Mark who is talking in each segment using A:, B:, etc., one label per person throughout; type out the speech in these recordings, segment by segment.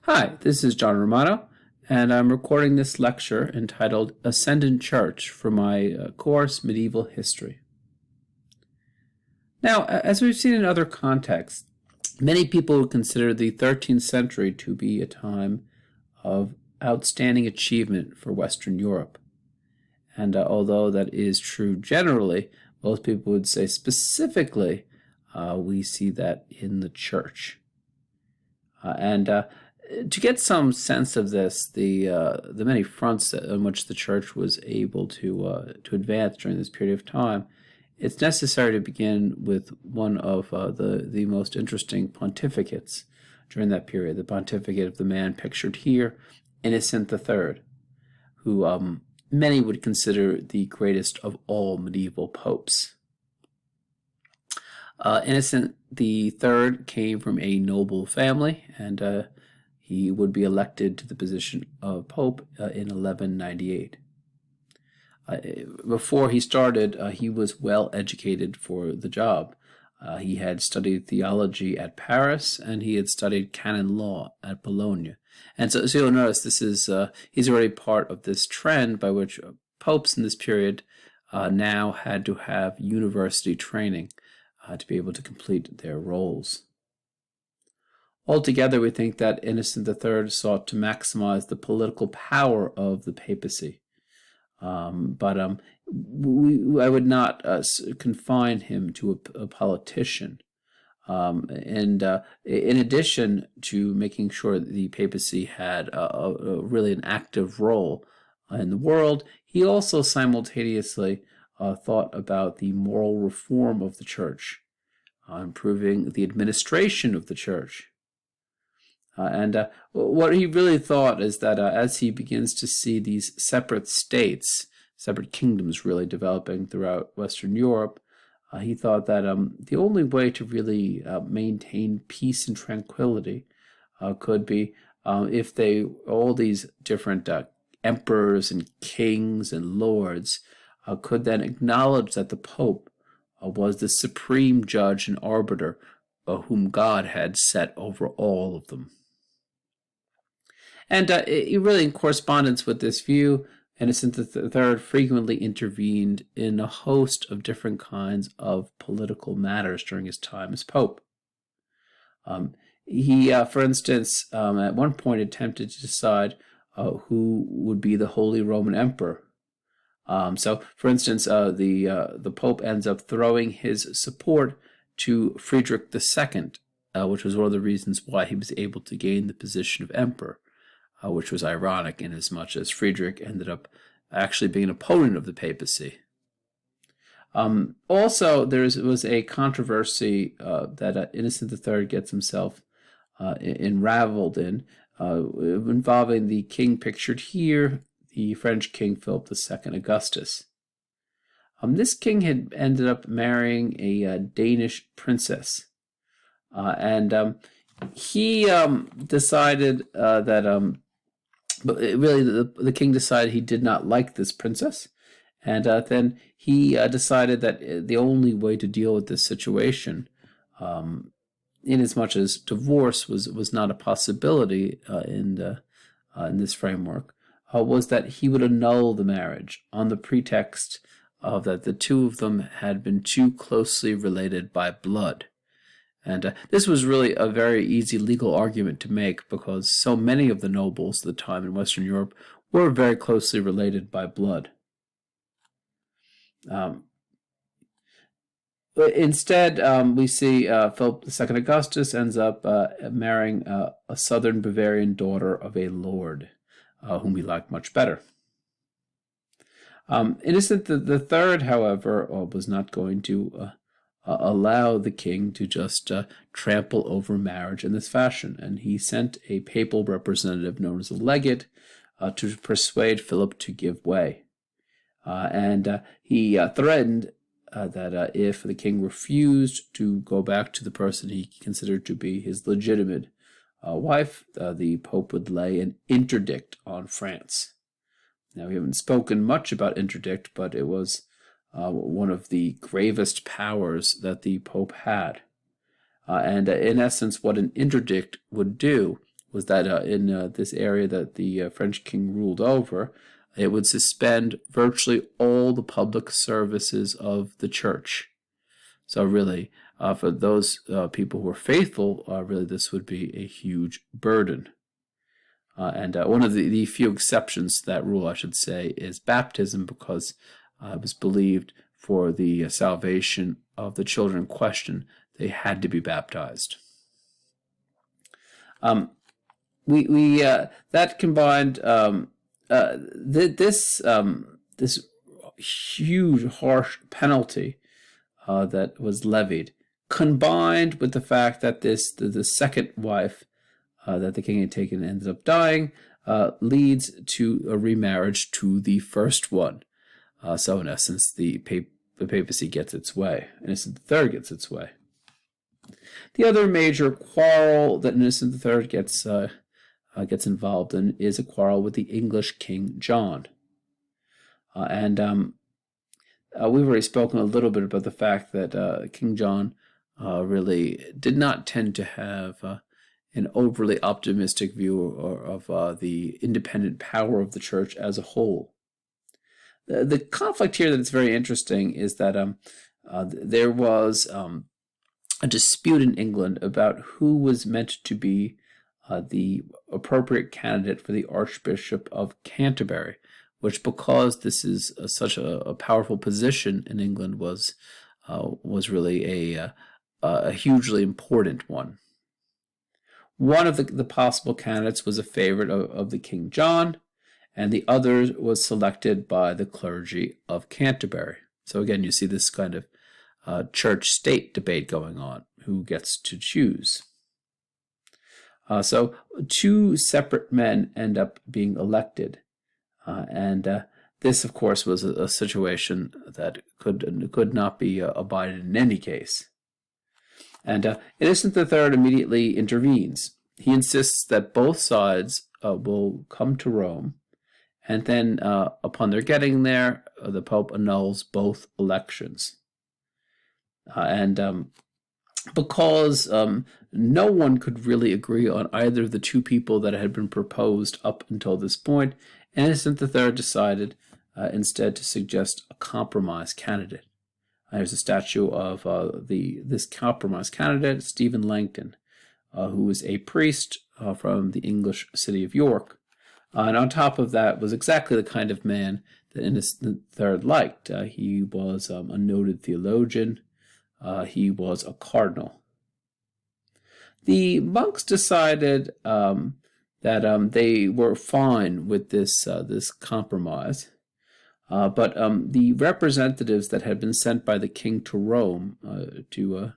A: Hi, this is John Romano, and I'm recording this lecture entitled Ascendant Church for my course, Medieval History. Now, as we've seen in other contexts, many people would consider the 13th century to be a time of outstanding achievement for Western Europe. And although that is true generally, most people would say specifically we see that in the church. To get some sense of this, the many fronts on which the church was able to advance during this period of time, it's necessary to begin with one of the most interesting pontificates during that period, the pontificate of the man pictured here, Innocent III, who many would consider the greatest of all medieval popes. Innocent III came from a noble family, and he would be elected to the position of Pope in 1198. Before he started, he was well educated for the job. He had studied theology at Paris, and he had studied canon law at Bologna. And so you'll notice this is he's already part of this trend by which popes in this period now had to have university training to be able to complete their roles. Altogether, we think that Innocent III sought to maximize the political power of the papacy. I would not confine him to a politician. In addition to making sure that the papacy had really an active role in the world, he also simultaneously thought about the moral reform of the church, improving the administration of the church. What he really thought is that as he begins to see these separate states, separate kingdoms really developing throughout Western Europe, he thought that the only way to really maintain peace and tranquility could be if all these different emperors and kings and lords could then acknowledge that the Pope was the supreme judge and arbiter whom God had set over all of them. And really in correspondence with this view, Innocent III frequently intervened in a host of different kinds of political matters during his time as Pope. He, for instance, at one point attempted to decide who would be the Holy Roman Emperor. So, for instance, the Pope ends up throwing his support to Friedrich II, which was one of the reasons why he was able to gain the position of emperor. Which was ironic inasmuch as Friedrich ended up actually being an opponent of the papacy. Also, there was a controversy that Innocent III gets himself enraveled in, involving the king pictured here, the French King Philip II Augustus. This king had ended up marrying a Danish princess, and he decided that but really, the king decided he did not like this princess, and then he decided that the only way to deal with this situation, inasmuch as divorce was not a possibility in this framework, was that he would annul the marriage on the pretext of that the two of them had been too closely related by blood. And this was really a very easy legal argument to make because so many of the nobles at the time in Western Europe were very closely related by blood. Instead, we see Philip II Augustus ends up marrying a southern Bavarian daughter of a lord, whom he liked much better. Innocent III, however, was not going to allow the king to just trample over marriage in this fashion, and he sent a papal representative known as a legate to persuade Philip to give way. He threatened that if the king refused to go back to the person he considered to be his legitimate wife, the Pope would lay an interdict on France. Now, we haven't spoken much about interdict, but it was one of the gravest powers that the Pope had. In essence, what an interdict would do was that in this area that the French king ruled over, it would suspend virtually all the public services of the church. So really, for those people who were faithful, really this would be a huge burden. And one of the few exceptions to that rule, I should say, is baptism, because it was believed for the salvation of the children in question, they had to be baptized. That combined this huge harsh penalty that was levied, combined with the fact that the second wife that the king had taken ended up dying, leads to a remarriage to the first one. So in essence, the papacy gets its way. Innocent III gets its way. The other major quarrel that Innocent III gets involved in is a quarrel with the English King John. We've already spoken a little bit about the fact that King John really did not tend to have an overly optimistic view of the independent power of the church as a whole. The conflict here that's very interesting is that there was a dispute in England about who was meant to be the appropriate candidate for the Archbishop of Canterbury, which, because this is such a powerful position in England, was really a hugely important one. One of the possible candidates was a favorite of the King John, and the other was selected by the clergy of Canterbury. So again, you see this kind of church-state debate going on, who gets to choose. So two separate men end up being elected, and this, of course, was a situation that could not be abided in any case. And Innocent III immediately intervenes. He insists that both sides will come to Rome, and then upon their getting there, the Pope annuls both elections. Because no one could really agree on either of the two people that had been proposed up until this point, Innocent III decided instead to suggest a compromise candidate. There's a statue of this compromise candidate, Stephen Langton, who was a priest from the English city of York. And on top of that was exactly the kind of man that Innocent III liked. He was a noted theologian. He was a cardinal. The monks decided that they were fine with this compromise. But the representatives that had been sent by the king to Rome to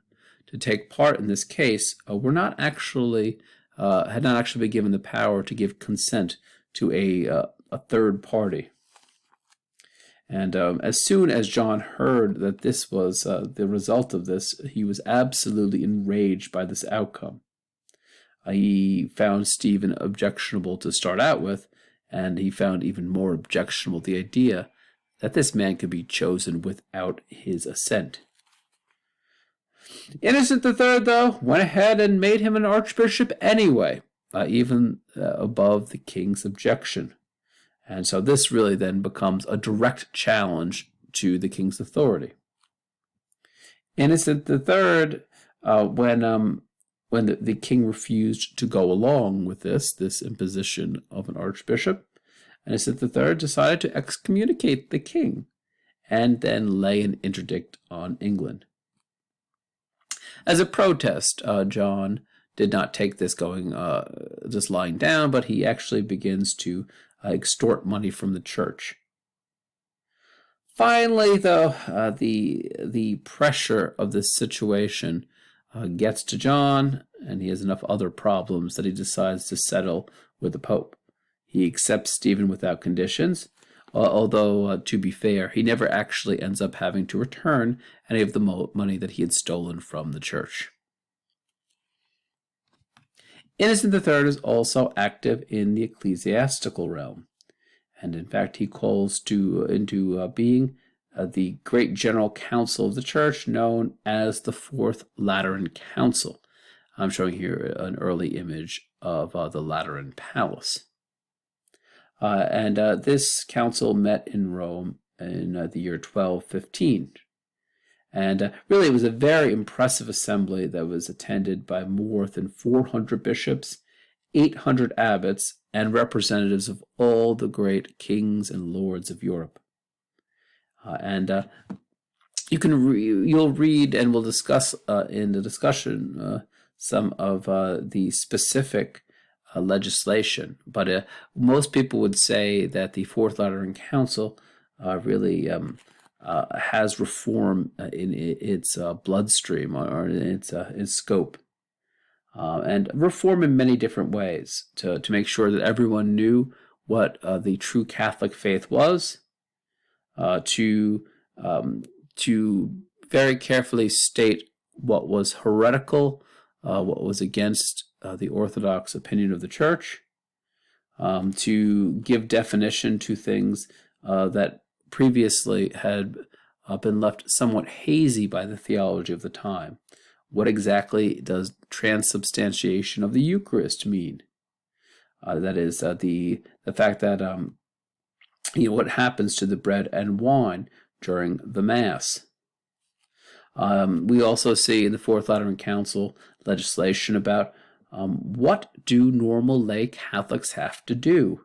A: take part in this case had not actually been given the power to give consent to a third party. And as soon as John heard that this was the result of this, he was absolutely enraged by this outcome. He found Stephen objectionable to start out with, and he found even more objectionable the idea that this man could be chosen without his assent. Innocent III, though, went ahead and made him an archbishop anyway, even above the king's objection. And so this really then becomes a direct challenge to the king's authority. Innocent III, when the king refused to go along with this imposition of an archbishop, Innocent III decided to excommunicate the king and then lay an interdict on England. As a protest, John did not take this just lying down, but he actually begins to extort money from the church. Finally, though, the pressure of this situation gets to John, and he has enough other problems that he decides to settle with the Pope. He accepts Stephen without conditions, although, to be fair, he never actually ends up having to return any of the money that he had stolen from the church. Innocent III is also active in the ecclesiastical realm, and in fact he calls into being the great general council of the church known as the Fourth Lateran Council. I'm showing here an early image of the Lateran Palace. And this council met in Rome in the year 1215. And really, it was a very impressive assembly that was attended by more than 400 bishops, 800 abbots, and representatives of all the great kings and lords of Europe. You'll read, and we'll discuss in the discussion some of the specific legislation. But most people would say that the Fourth Lateran Council really has reform in its bloodstream or in its scope. And reform in many different ways to make sure that everyone knew what the true Catholic faith was, to very carefully state what was heretical, what was against the orthodox opinion of the Church, to give definition to things that previously had been left somewhat hazy by the theology of the time. What exactly does transubstantiation of the Eucharist mean? That is the fact that what happens to the bread and wine during the Mass. We also see in the Fourth Lateran Council legislation about what do normal lay Catholics have to do.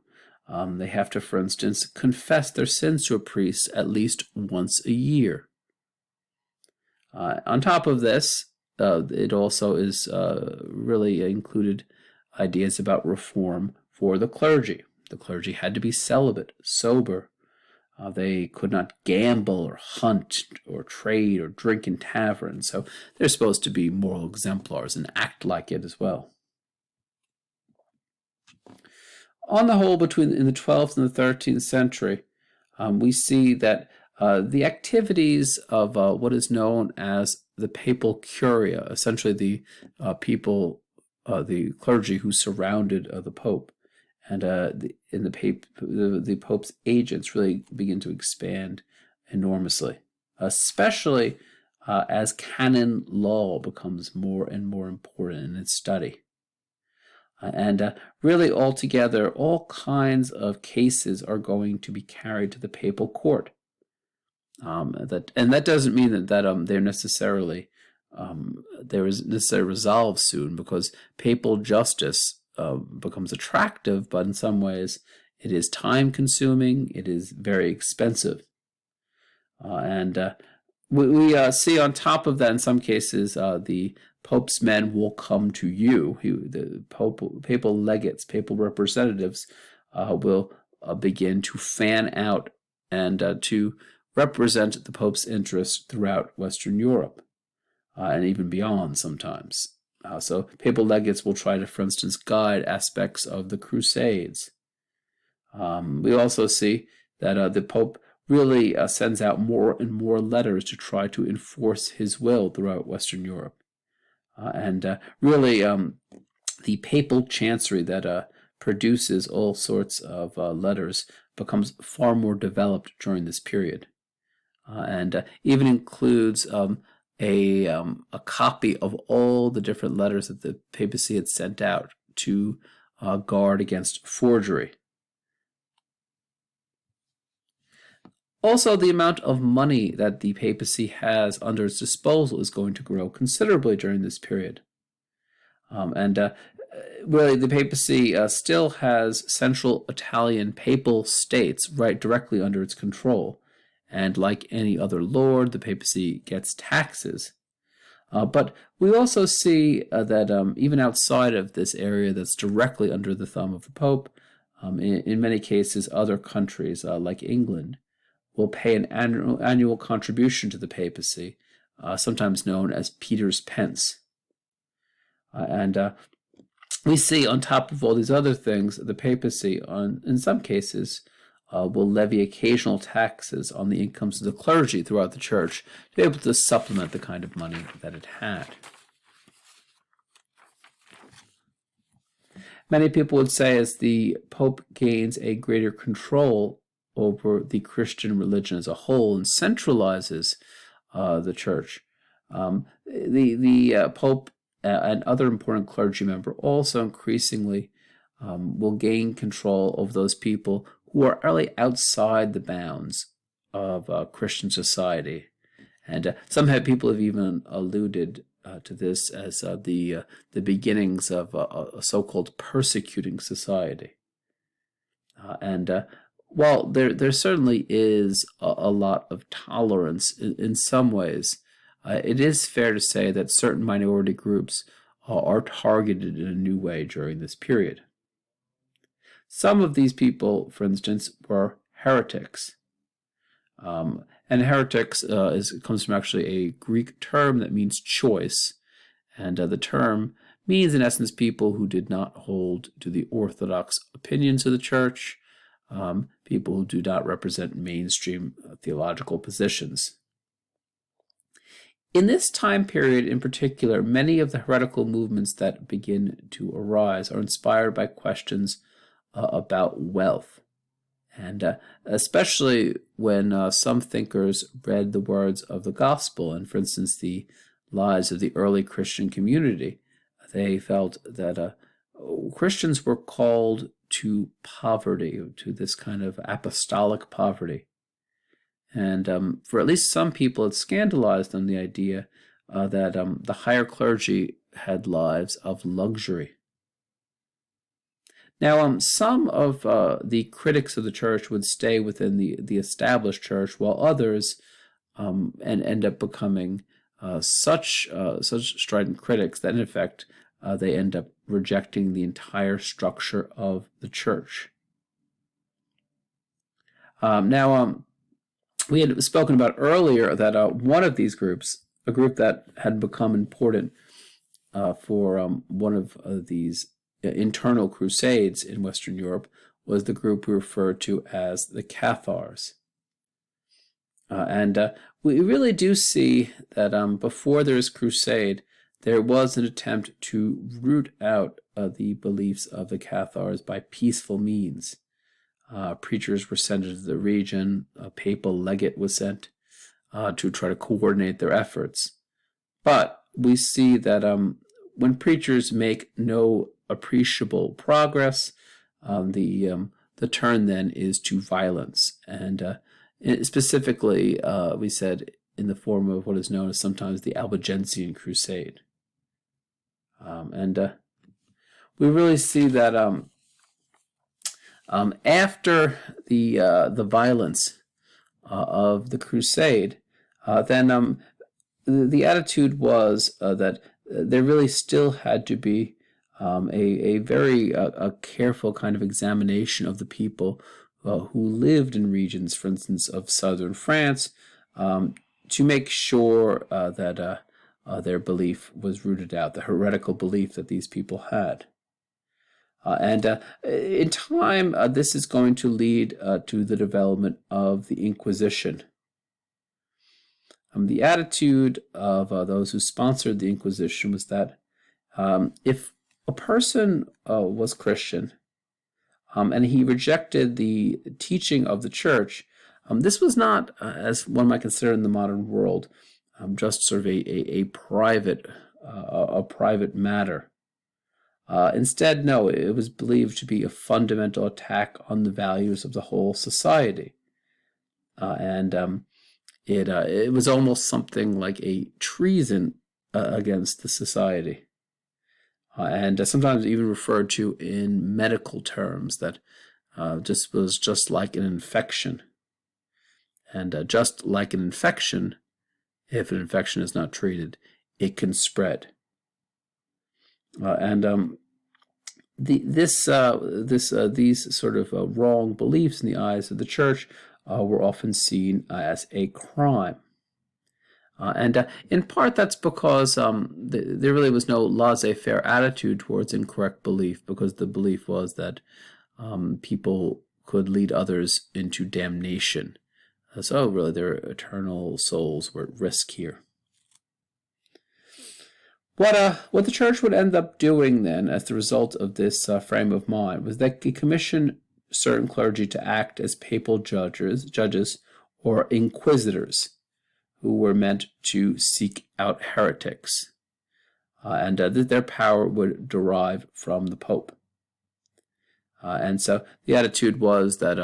A: They have to, for instance, confess their sins to a priest at least once a year. On top of this, it also is really included ideas about reform for the clergy. The clergy had to be celibate, sober. They could not gamble or hunt or trade or drink in taverns. So they're supposed to be moral exemplars and act like it as well. On the whole, in the 12th and the 13th century, we see that the activities of what is known as the papal curia, essentially the the clergy who surrounded the Pope, and the Pope's agents really begin to expand enormously, especially as canon law becomes more and more important in its study. And really, altogether, all kinds of cases are going to be carried to the papal court. That doesn't mean that they're necessarily resolved soon, because papal justice becomes attractive, but in some ways it is time-consuming. It is very expensive, and we see on top of that, in some cases, the Pope's men will come to you. The papal legates, papal representatives, will begin to fan out and to represent the Pope's interests throughout Western Europe, and even beyond sometimes. So papal legates will try to, for instance, guide aspects of the Crusades. We also see that the Pope really sends out more and more letters to try to enforce his will throughout Western Europe. And really, the papal chancery that produces all sorts of letters becomes far more developed during this period, and even includes a copy of all the different letters that the papacy had sent out to guard against forgery. Also, the amount of money that the papacy has under its disposal is going to grow considerably during this period. Really, the papacy still has central Italian papal states right directly under its control. And like any other lord, the papacy gets taxes. But we also see that even outside of this area that's directly under the thumb of the Pope, in many cases, other countries like England will pay an annual contribution to the papacy, sometimes known as Peter's Pence. We see, on top of all these other things, the papacy, in some cases, will levy occasional taxes on the incomes of the clergy throughout the church to be able to supplement the kind of money that it had. Many people would say, as the Pope gains a greater control over the Christian religion as a whole and centralizes the church, the Pope and other important clergy member also increasingly will gain control of those people who are really outside the bounds of Christian society. And some people have even alluded to this as the beginnings of a so-called persecuting society. And while there certainly is a lot of tolerance in some ways, it is fair to say that certain minority groups are targeted in a new way during this period. Some of these people, for instance, were heretics. And heretics comes from actually a Greek term that means choice. And the term means, in essence, people who did not hold to the orthodox opinions of the church, people who do not represent mainstream theological positions. In this time period in particular, many of the heretical movements that begin to arise are inspired by questions about wealth. And especially when some thinkers read the words of the gospel, and for instance, the lives of the early Christian community, they felt that Christians were called to poverty, to this kind of apostolic poverty. And for at least some people, it scandalized them the idea that the higher clergy had lives of luxury. Now, some of the critics of the church would stay within the established church, while others and end up becoming such strident critics that, in effect, they end up rejecting the entire structure of the church. We had spoken about earlier that one of these groups, a group that had become important for one of these internal crusades in Western Europe, was the group we refer to as the Cathars. And we really do see that before this crusade, there was an attempt to root out the beliefs of the Cathars by peaceful means. Preachers were sent into the region, a papal legate was sent to try to coordinate their efforts. But we see that when preachers make no appreciable progress, the turn then is to violence, and specifically we said in the form of what is known as sometimes the Albigensian Crusade. And we really see that after the violence of the crusade, then the attitude was that there really still had to be a very careful kind of examination of the people who lived in regions, for instance, of southern France, to make sure that their belief was rooted out, the heretical belief that these people had. And in time, this is going to lead to the development of the Inquisition. The attitude of those who sponsored the Inquisition was that if a person was Christian and he rejected the teaching of the church, this was not, as one might consider in the modern world, just sort of a private matter. Instead, no, it was believed to be a fundamental attack on the values of the whole society. It was almost something like a treason against the society. And sometimes even referred to in medical terms, that was just like an infection. And just like an infection, if an infection is not treated, it can spread. These sort of wrong beliefs in the eyes of the church were often seen as a crime. And in part, that's because there really was no laissez-faire attitude towards incorrect belief, because the belief was that people could lead others into damnation. So really, their eternal souls were at risk here. What the church would end up doing then, as the result of this frame of mind, was that it commissioned certain clergy to act as papal judges or inquisitors, who were meant to seek out heretics. and their power would derive from the Pope. And so the attitude was that,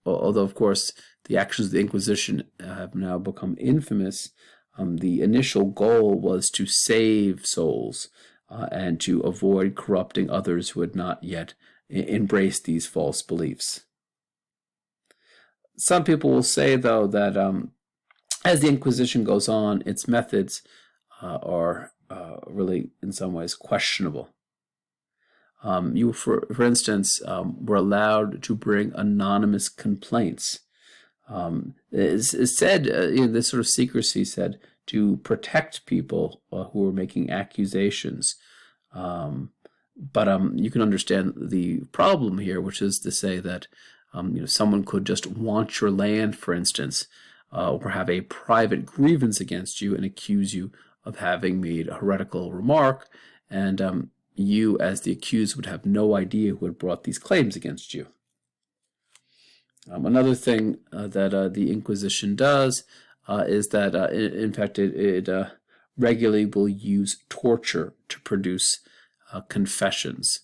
A: although of course the actions of the Inquisition have now become infamous, the initial goal was to save souls and to avoid corrupting others who had not yet embraced these false beliefs. Some people will say, though, that as the Inquisition goes on, its methods are really, in some ways, questionable. You, for instance, were allowed to bring anonymous complaints. It's said, this sort of secrecy said, to protect people who were making accusations. But you can understand the problem here, which is to say that someone could just want your land, for instance, or have a private grievance against you and accuse you of having made a heretical remark, and you, as the accused, would have no idea who had brought these claims against you. Another thing that the Inquisition does is that, in fact, it regularly will use torture to produce confessions.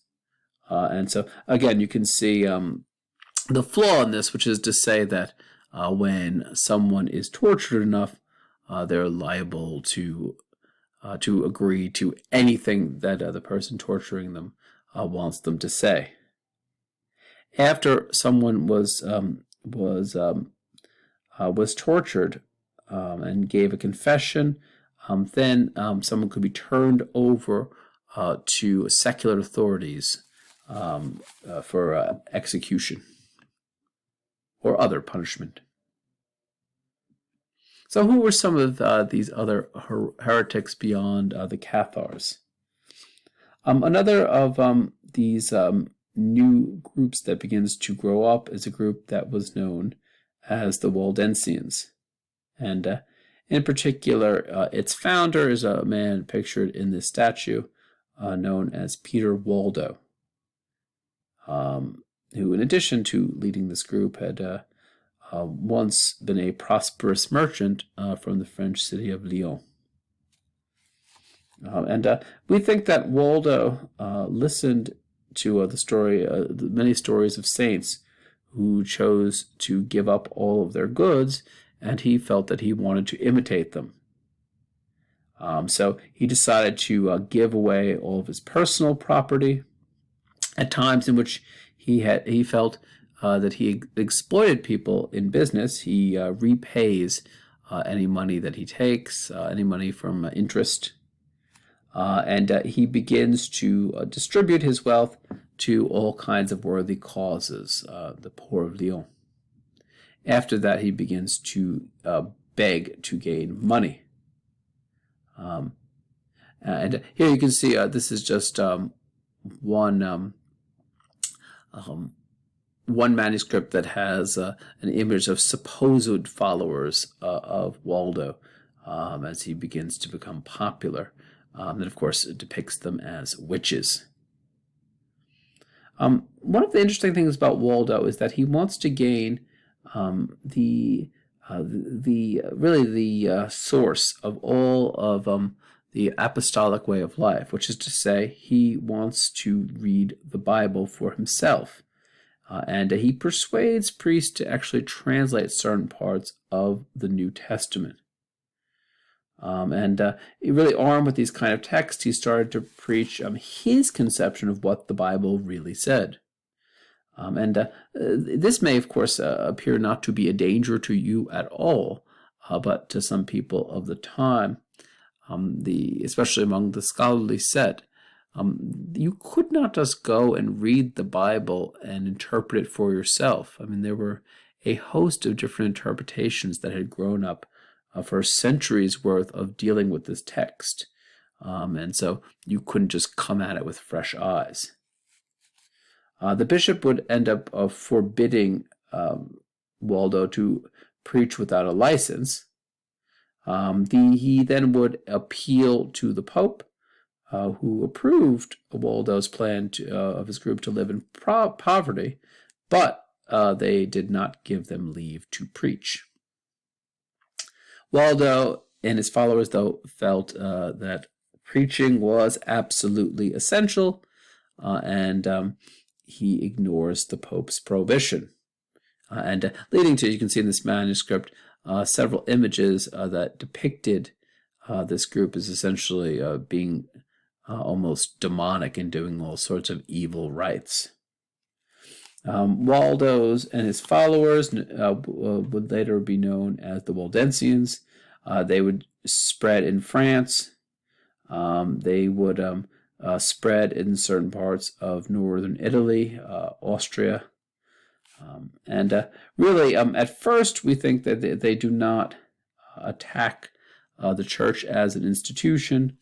A: And so, again, you can see the flaw in this, which is to say that when someone is tortured enough, they're liable to agree to anything that the person torturing them wants them to say. After someone was tortured and gave a confession, then someone could be turned over to secular authorities for execution or other punishment. So who were some of these other heretics beyond the Cathars? Another of these new groups that begins to grow up is a group that was known as the Waldensians. And in particular, its founder is a man pictured in this statue known as Peter Waldo, who, in addition to leading this group, had once been a prosperous merchant from the French city of Lyon. And we think that Waldo listened to the many stories of saints who chose to give up all of their goods, and he felt that he wanted to imitate them. So he decided to give away all of his personal property at times in which he felt that he exploited people in business. He repays any money that he takes, any money from interest, and he begins to distribute his wealth to all kinds of worthy causes, the poor of Lyon. After that, he begins to beg to gain money. And here you can see this is just one manuscript that has an image of supposed followers of Waldo as he begins to become popular. And of course, it depicts them as witches. One of the interesting things about Waldo is that he wants to gain the source of all of the apostolic way of life, which is to say, he wants to read the Bible for himself. And he persuades priests to actually translate certain parts of the New Testament. And really armed with these kind of texts, he started to preach his conception of what the Bible really said. And this may, of course, appear not to be a danger to you at all, but to some people of the time, especially among the scholarly set, you could not just go and read the Bible and interpret it for yourself. I mean, there were a host of different interpretations that had grown up for centuries worth of dealing with this text. And so you couldn't just come at it with fresh eyes. The bishop would end up forbidding Waldo to preach without a license. He then would appeal to the Pope, who approved Waldo's plan of his group to live in poverty, but they did not give them leave to preach. Waldo and his followers, though, felt that preaching was absolutely essential, and he ignores the Pope's prohibition. And leading to, you can see in this manuscript, several images that depicted this group as essentially being almost demonic and doing all sorts of evil rites. Waldo's and his followers would later be known as the Waldensians. They would spread in France. They would spread in certain parts of northern Italy, Austria. And really, at first, we think that they do not attack the church as an institution,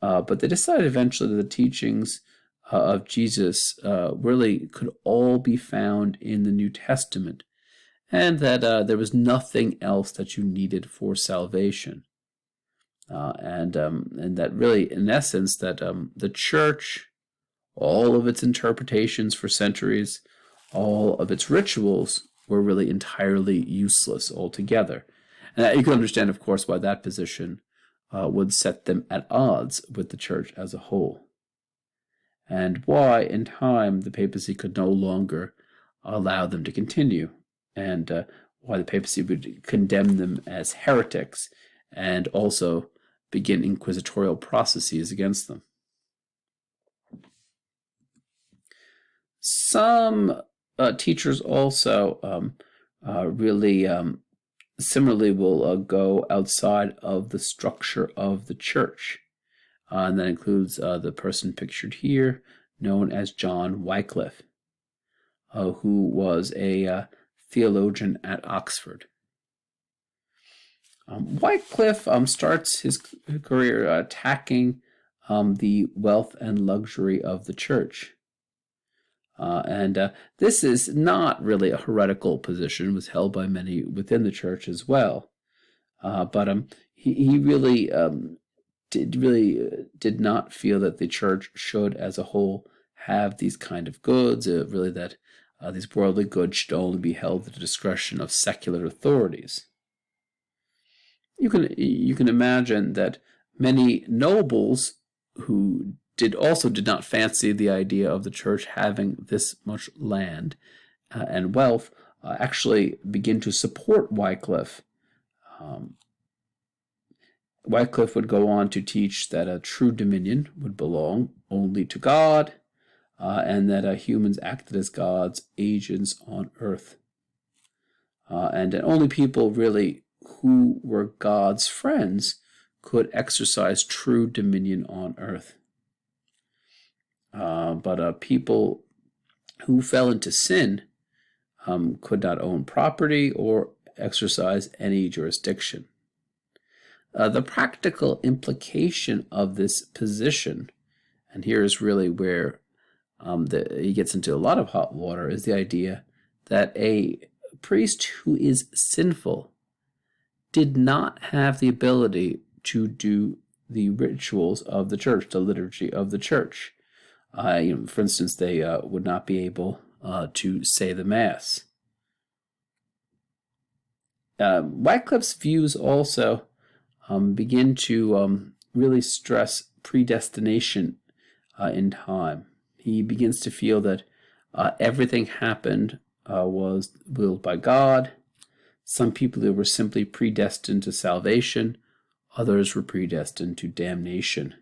A: but they decided eventually that the teachings of Jesus really could all be found in the New Testament, and that there was nothing else that you needed for salvation. And that really, in essence, that the church, all of its interpretations for centuries, all of its rituals were really entirely useless altogether. And you can understand, of course, why that position would set them at odds with the church as a whole, and why, in time, the papacy could no longer allow them to continue, and why the papacy would condemn them as heretics and also begin inquisitorial processes against them. Some teachers also really similarly will go outside of the structure of the church. And that includes the person pictured here, known as John Wycliffe, who was a theologian at Oxford. Wycliffe starts his career attacking the wealth and luxury of the church. And this is not really a heretical position. It was held by many within the church as well. But he really did not feel that the church should, as a whole, have these kind of goods. Really, that these worldly goods should only be held at the discretion of secular authorities. You can imagine that many nobles who did not fancy the idea of the church having this much land and wealth actually begin to support Wycliffe. Wycliffe would go on to teach that a true dominion would belong only to God, and that humans acted as God's agents on earth. And that only people really who were God's friends could exercise true dominion on earth. But people who fell into sin could not own property or exercise any jurisdiction. The practical implication of this position, and here is really where he gets into a lot of hot water, is the idea that a priest who is sinful did not have the ability to do the rituals of the church, the liturgy of the church. For instance, they would not be able to say the Mass. Wycliffe's views also begin to really stress predestination in time. He begins to feel that everything happened was willed by God. Some people who were simply predestined to salvation, others were predestined to damnation.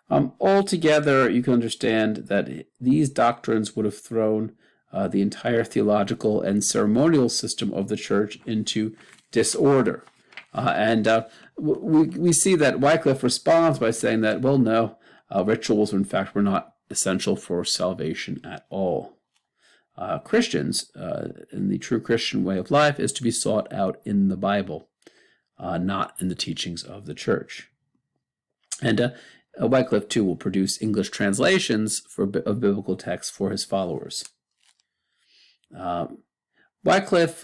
A: Altogether, you can understand that these doctrines would have thrown the entire theological and ceremonial system of the church into disorder. And we see that Wycliffe responds by saying that, well, no, rituals, in fact, were not essential for salvation at all. Christians, in the true Christian way of life, is to be sought out in the Bible, not in the teachings of the church. And Wycliffe, too, will produce English translations of biblical texts for his followers. Wycliffe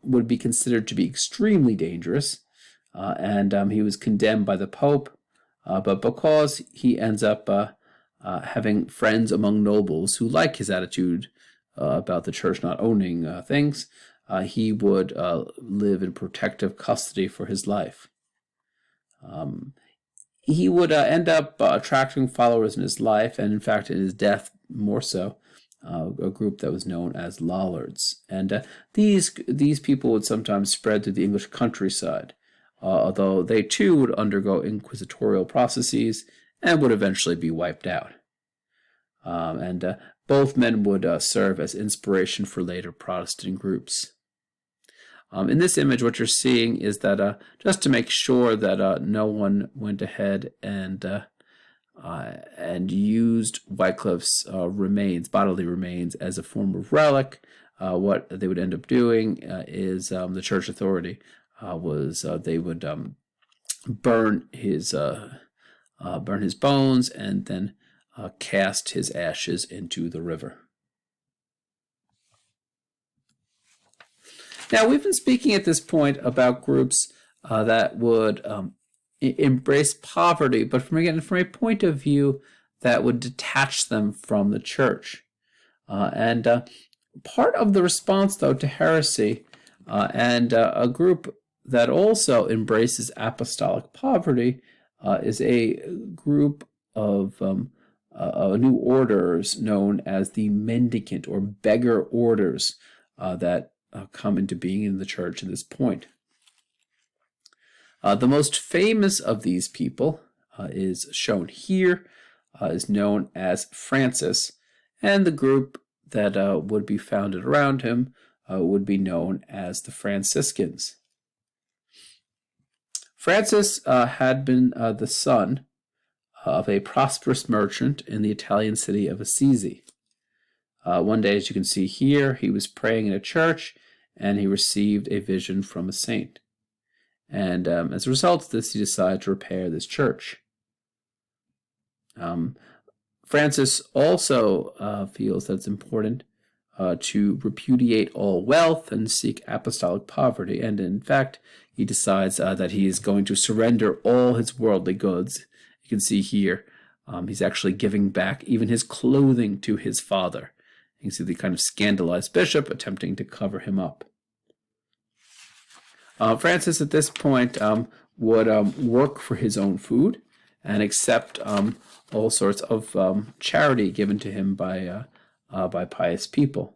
A: would be considered to be extremely dangerous, and he was condemned by the Pope, but because he ends up having friends among nobles who like his attitude about the church not owning things, he would live in protective custody for his life. he would end up attracting followers in his life, and in fact in his death more so, a group that was known as Lollards. And these people would sometimes spread through the English countryside, although they too would undergo inquisitorial processes and would eventually be wiped out. And both men would serve as inspiration for later Protestant groups. In this image, what you're seeing is that just to make sure that no one went ahead and used Wycliffe's bodily remains, as a form of relic, what they would end up doing is the church authority they would burn his bones and then cast his ashes into the river. Now, we've been speaking at this point about groups that would embrace poverty, but from a point of view that would detach them from the church. And part of the response, though, to heresy, and a group that also embraces apostolic poverty, is a group of new orders known as the mendicant or beggar orders that come into being in the church at this point. The most famous of these people is shown here, is known as Francis, and the group that would be founded around him would be known as the Franciscans. Francis had been the son of a prosperous merchant in the Italian city of Assisi. One day, as you can see here, he was praying in a church, and he received a vision from a saint. And as a result of this, he decided to repair this church. Francis also feels that it's important to repudiate all wealth and seek apostolic poverty. And in fact, he decides that he is going to surrender all his worldly goods. You can see here, he's actually giving back even his clothing to his father. You can see the kind of scandalized bishop attempting to cover him up. Francis, at this point, would work for his own food and accept all sorts of charity given to him by pious people.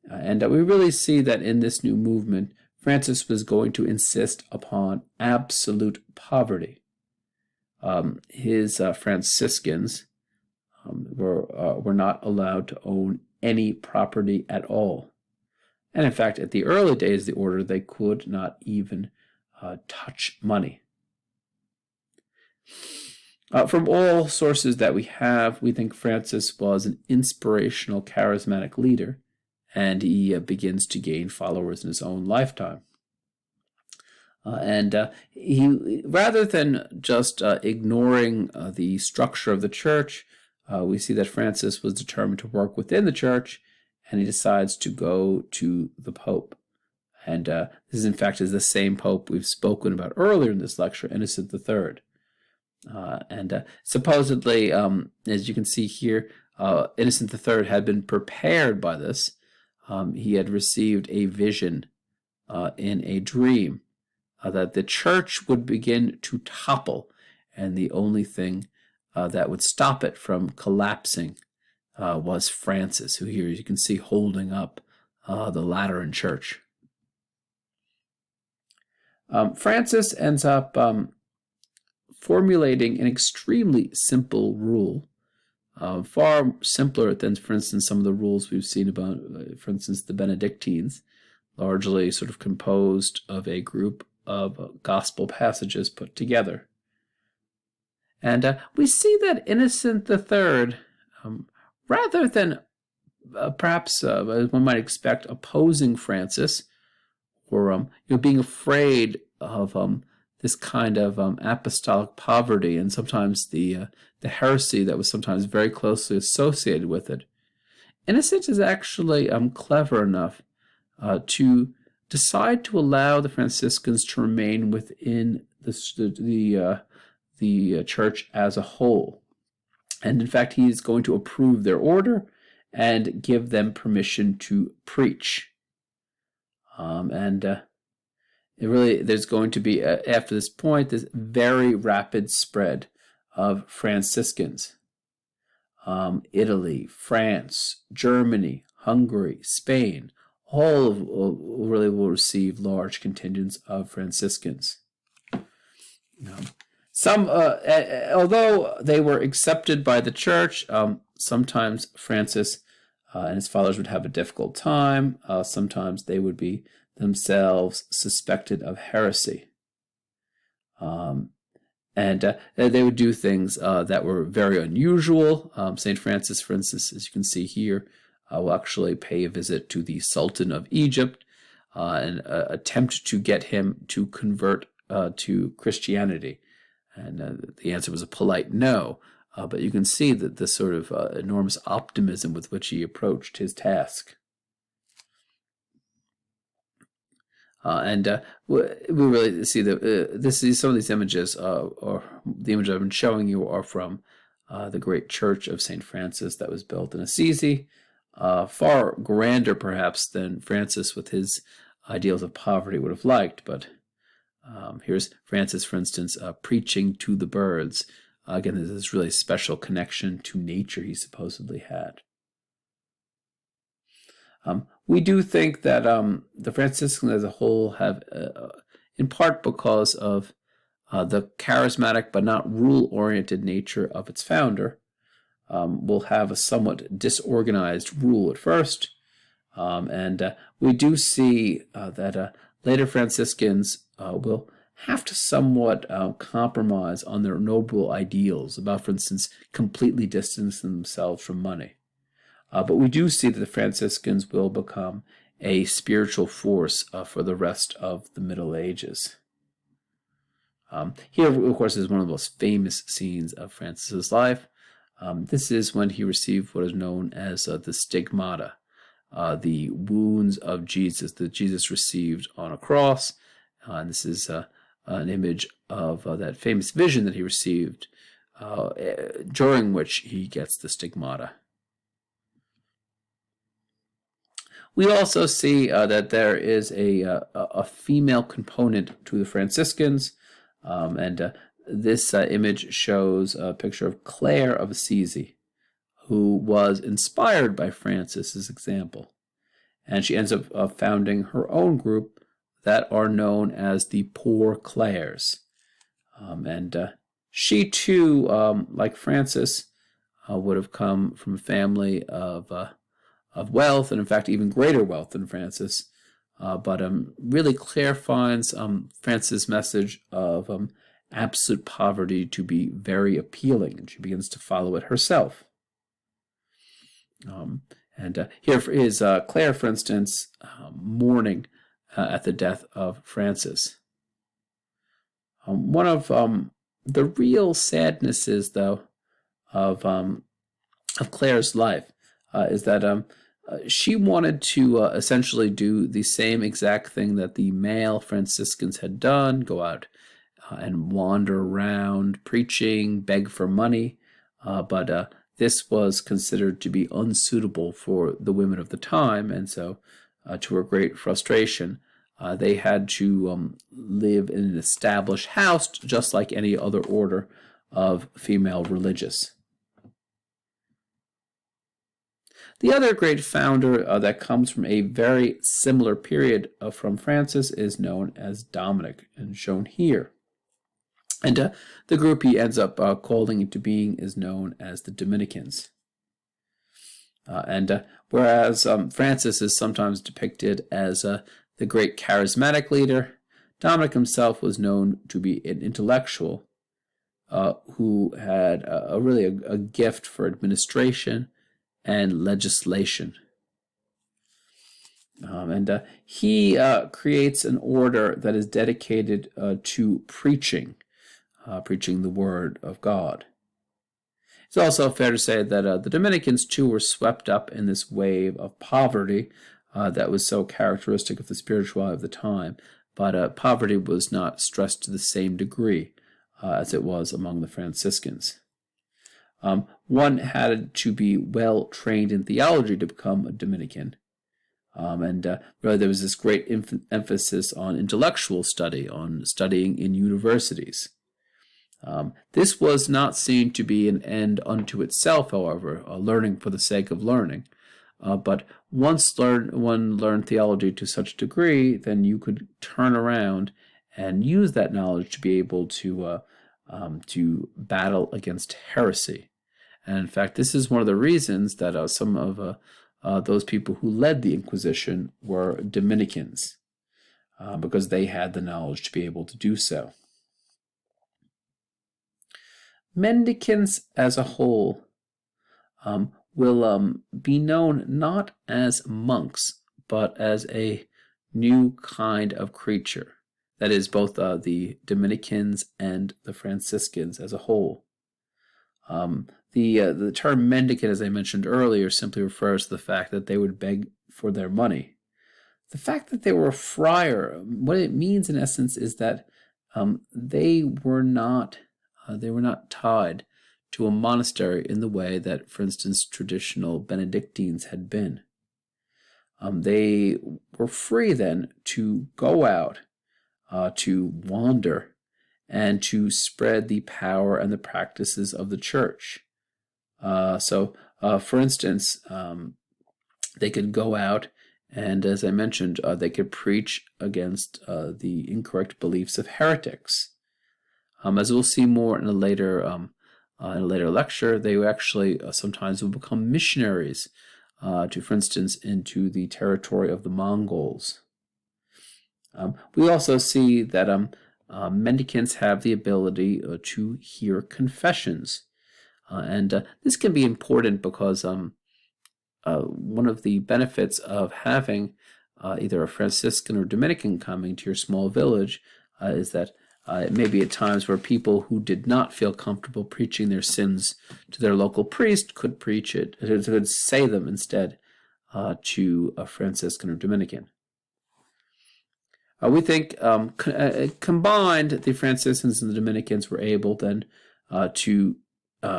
A: And we really see that in this new movement, Francis was going to insist upon absolute poverty. His Franciscans were not allowed to own any property at all. And in fact, at the early days of the order, they could not even touch money. From all sources that we have, we think Francis was an inspirational, charismatic leader, and he begins to gain followers in his own lifetime. And he, rather than just ignoring the structure of the church, we see that Francis was determined to work within the church, and he decides to go to the Pope. And this, in fact, is the same Pope we've spoken about earlier in this lecture, Innocent III. And supposedly, as you can see here, Innocent III had been prepared by this. He had received a vision in a dream that the church would begin to topple, and the only thing that would stop it from collapsing was Francis, who here you can see holding up the Lateran Church. Francis ends up formulating an extremely simple rule, far simpler than, for instance, some of the rules we've seen about, for instance, the Benedictines, largely sort of composed of a group of gospel passages put together. And we see that Innocent III, rather than perhaps, as one might expect, opposing Francis, or being afraid of this kind of apostolic poverty and sometimes the heresy that was sometimes very closely associated with it, Innocent is actually clever enough to decide to allow the Franciscans to remain within the church as a whole. And in fact, he is going to approve their order and give them permission to preach. And there's going to be, after this point, this very rapid spread of Franciscans. Italy, France, Germany, Hungary, Spain, all really will receive large contingents of Franciscans. Some, although they were accepted by the church, sometimes Francis and his followers would have a difficult time. Sometimes they would be themselves suspected of heresy. And they would do things that were very unusual. St. Francis, for instance, as you can see here, will actually pay a visit to the Sultan of Egypt and attempt to get him to convert to Christianity. And the answer was a polite no. But you can see that the sort of enormous optimism with which he approached his task. We really see that some of these images, or the image I've been showing you, are from the great church of St. Francis that was built in Assisi, far grander perhaps than Francis with his ideals of poverty would have liked. But here's Francis, for instance, preaching to the birds. Again, there's this really special connection to nature he supposedly had. We do think that the Franciscans as a whole have, in part because of the charismatic but not rule-oriented nature of its founder, will have a somewhat disorganized rule at first. And we do see that later Franciscans will have to somewhat compromise on their noble ideals about, for instance, completely distancing themselves from money. But we do see that the Franciscans will become a spiritual force for the rest of the Middle Ages. Here, of course, is one of the most famous scenes of Francis's life. This is when he received what is known as the stigmata, the wounds of Jesus that Jesus received on a cross. And this is an image of that famous vision that he received, during which he gets the stigmata. We also see that there is a female component to the Franciscans, and this image shows a picture of Clare of Assisi, who was inspired by Francis's example. And she ends up founding her own group that are known as the Poor Clares. And she too, like Francis, would have come from a family of wealth, and in fact even greater wealth than Francis. But really Clare finds Francis' message of absolute poverty to be very appealing, and she begins to follow it herself. And here is Clare, for instance, mourning at the death of Francis. One of the real sadnesses, though, of Clare's life is that she wanted to essentially do the same exact thing that the male Franciscans had done, go out and wander around preaching, beg for money, but this was considered to be unsuitable for the women of the time, and so to her great frustration, they had to live in an established house just like any other order of female religious. The other great founder that comes from a very similar period from Francis is known as Dominic, and shown here. And the group he ends up calling into being is known as the Dominicans. And whereas Francis is sometimes depicted as the great charismatic leader, Dominic himself was known to be an intellectual who had really a gift for administration and legislation. And he creates an order that is dedicated to preaching the word of God. It's also fair to say that the Dominicans too were swept up in this wave of poverty that was so characteristic of the spirituality of the time, but poverty was not stressed to the same degree as it was among the Franciscans. One had to be well trained in theology to become a Dominican, And really there was this great emphasis on intellectual study, on studying in universities. This was not seen to be an end unto itself, however, learning for the sake of learning. But once one learned theology to such a degree, then you could turn around and use that knowledge to be able to battle against heresy. And in fact, this is one of the reasons that some of those people who led the Inquisition were Dominicans, because they had the knowledge to be able to do so. Mendicants as a whole will be known not as monks, but as a new kind of creature. That is, both the Dominicans and the Franciscans as a whole. The term mendicant, as I mentioned earlier, simply refers to the fact that they would beg for their money. The fact that they were a friar, what it means in essence is that they were not tied to a monastery in the way that, for instance, traditional Benedictines had been. They were free then to go out, to wander, and to spread the power and the practices of the church. For instance, they could go out and, as I mentioned, they could preach against the incorrect beliefs of heretics. As we'll see more in a later lecture, they actually sometimes will become missionaries for instance, into the territory of the Mongols. We also see that mendicants have the ability to hear confessions. And this can be important because one of the benefits of having either a Franciscan or Dominican coming to your small village is that it may be at times where people who did not feel comfortable preaching their sins to their local priest could preach it, could say them instead to a Franciscan or Dominican. We think combined, the Franciscans and the Dominicans were able then to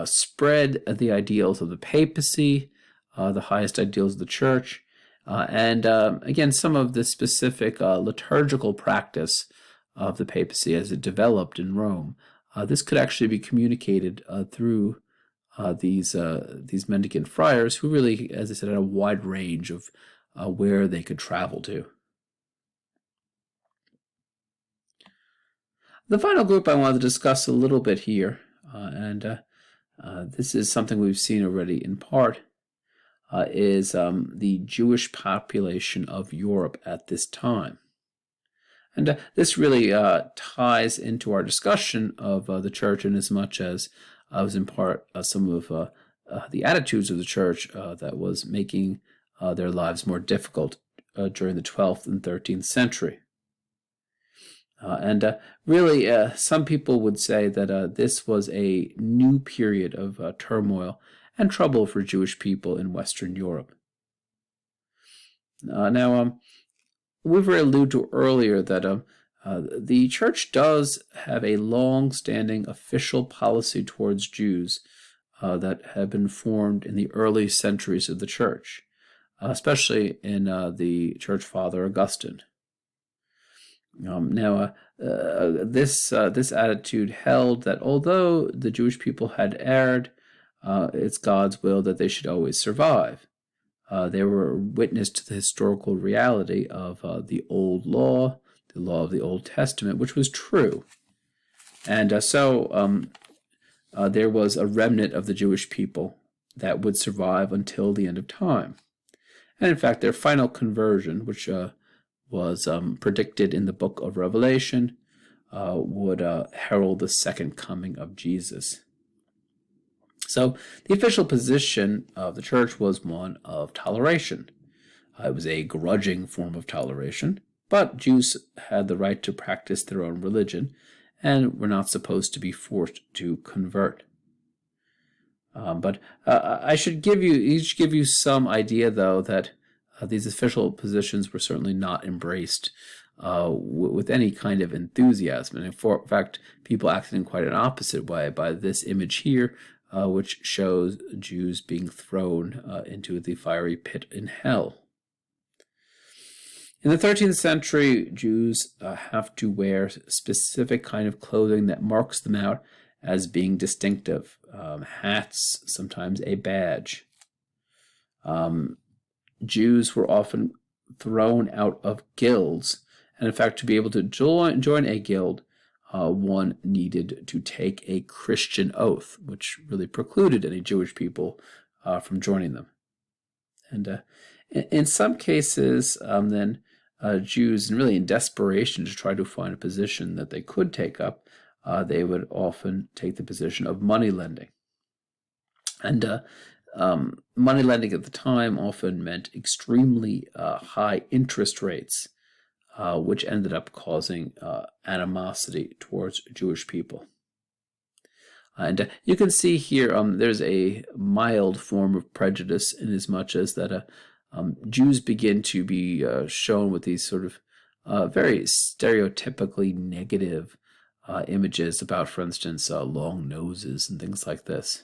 A: spread the ideals of the papacy, the highest ideals of the church, and again, some of the specific liturgical practice of the papacy as it developed in Rome. This could actually be communicated through these mendicant friars who really, as I said, had a wide range of where they could travel to. The final group I wanted to discuss a little bit here, and this is something we've seen already in part, is the Jewish population of Europe at this time. And this really ties into our discussion of the church in as much as was in part some of the attitudes of the church that was making their lives more difficult during the 12th and 13th century. Really, some people would say that this was a new period of turmoil and trouble for Jewish people in Western Europe. Now, we've already alluded to earlier that the church does have a long-standing official policy towards Jews that have been formed in the early centuries of the church, especially in the church father Augustine. This attitude held that although the Jewish people had erred, it's God's will that they should always survive. They were witness to the historical reality of the old law, the law of the Old Testament, which was true. And so there was a remnant of the Jewish people that would survive until the end of time. And in fact, their final conversion, which was predicted in the book of Revelation, would herald the second coming of Jesus. So the official position of the church was one of toleration. It was a grudging form of toleration, but Jews had the right to practice their own religion and were not supposed to be forced to convert. But I should give you some idea, though, that these official positions were certainly not embraced with any kind of enthusiasm. And in fact, people acted in quite an opposite way by this image here, which shows Jews being thrown into the fiery pit in hell. In the 13th century, Jews have to wear a specific kind of clothing that marks them out as being distinctive. Hats, sometimes a badge. Jews were often thrown out of guilds, and in fact, to be able to join a guild, one needed to take a Christian oath, which really precluded any Jewish people from joining them. And in some cases, then Jews, and really in desperation to try to find a position that they could take up, they would often take the position of money lending. And money lending at the time often meant extremely high interest rates, which ended up causing animosity towards Jewish people. And you can see here there's a mild form of prejudice in as much as that Jews begin to be shown with these sort of very stereotypically negative images about, for instance, long noses and things like this.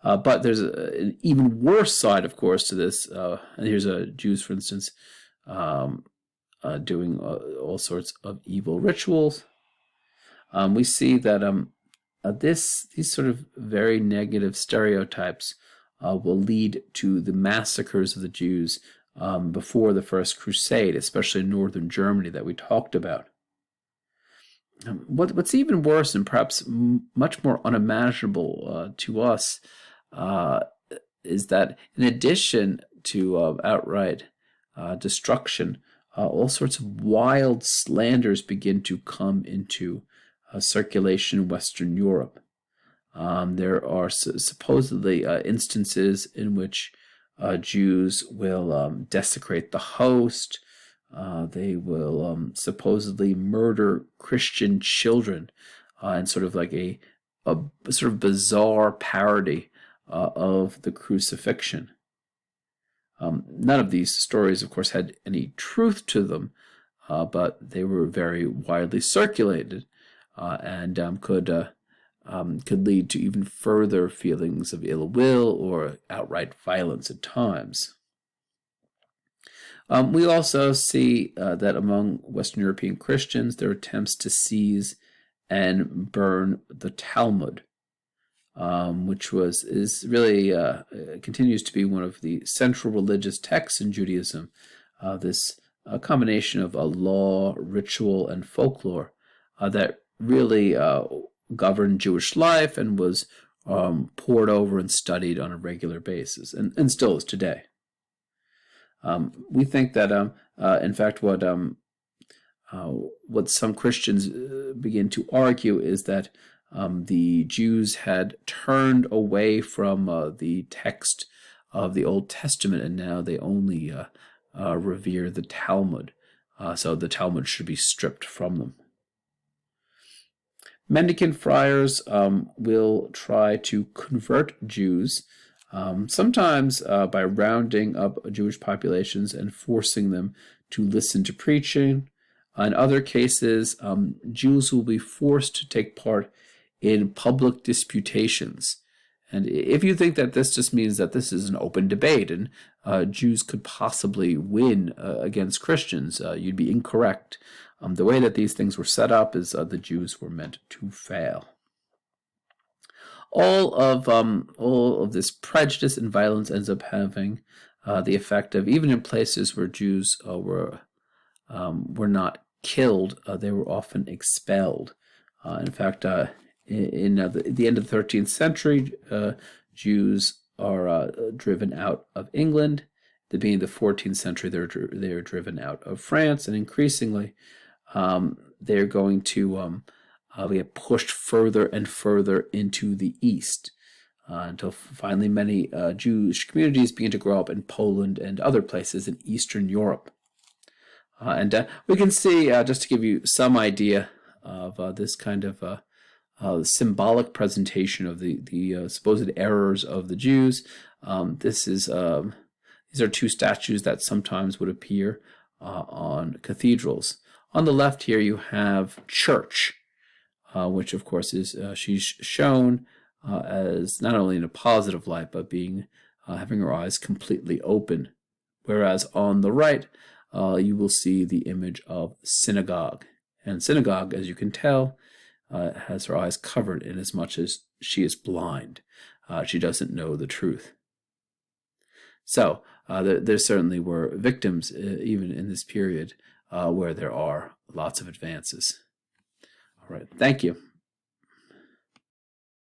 A: But there's an even worse side, of course, to this. And here's Jews, for instance, doing all sorts of evil rituals. We see that these sort of very negative stereotypes will lead to the massacres of the Jews before the First Crusade, especially in northern Germany that we talked about. What's even worse, and perhaps much more unimaginable to us, is that in addition to outright destruction, all sorts of wild slanders begin to come into circulation in Western Europe. There are supposedly instances in which Jews will desecrate the host. They will supposedly murder Christian children in sort of like a sort of bizarre parody of the crucifixion. None of these stories, of course, had any truth to them, but they were very widely circulated and could lead to even further feelings of ill will or outright violence at times. We also see that among Western European Christians, there are attempts to seize and burn the Talmud, which is really continues to be one of the central religious texts in Judaism. This combination of law, ritual, and folklore that really governed Jewish life and was pored over and studied on a regular basis, and still is today. We think that, in fact, what some Christians begin to argue is that the Jews had turned away from the text of the Old Testament, and now they only revere the Talmud. So the Talmud should be stripped from them. Mendicant friars will try to convert Jews, sometimes by rounding up Jewish populations and forcing them to listen to preaching. In other cases, Jews will be forced to take part in public disputations. And if you think that this just means that this is an open debate and Jews could possibly win against Christians, you'd be incorrect. The way that these things were set up is the Jews were meant to fail. All of this prejudice and violence ends up having the effect of, even in places where Jews were not killed, they were often expelled. In fact, in the end of the 13th century, Jews are driven out of England. At the beginning of the 14th century, they're driven out of France, and increasingly, they're going to get pushed further and further into the east, until finally many Jewish communities begin to grow up in Poland and other places in Eastern Europe. And we can see, just to give you some idea of this kind of symbolic presentation of the supposed errors of the Jews. These are two statues that sometimes would appear on cathedrals. On the left here you have church, which of course is she's shown as not only in a positive light, but being having her eyes completely open. Whereas on the right you will see the image of synagogue. And synagogue, as you can tell, has her eyes covered inasmuch as she is blind. She doesn't know the truth. So there certainly were victims, even in this period, where there are lots of advances. All right, thank you.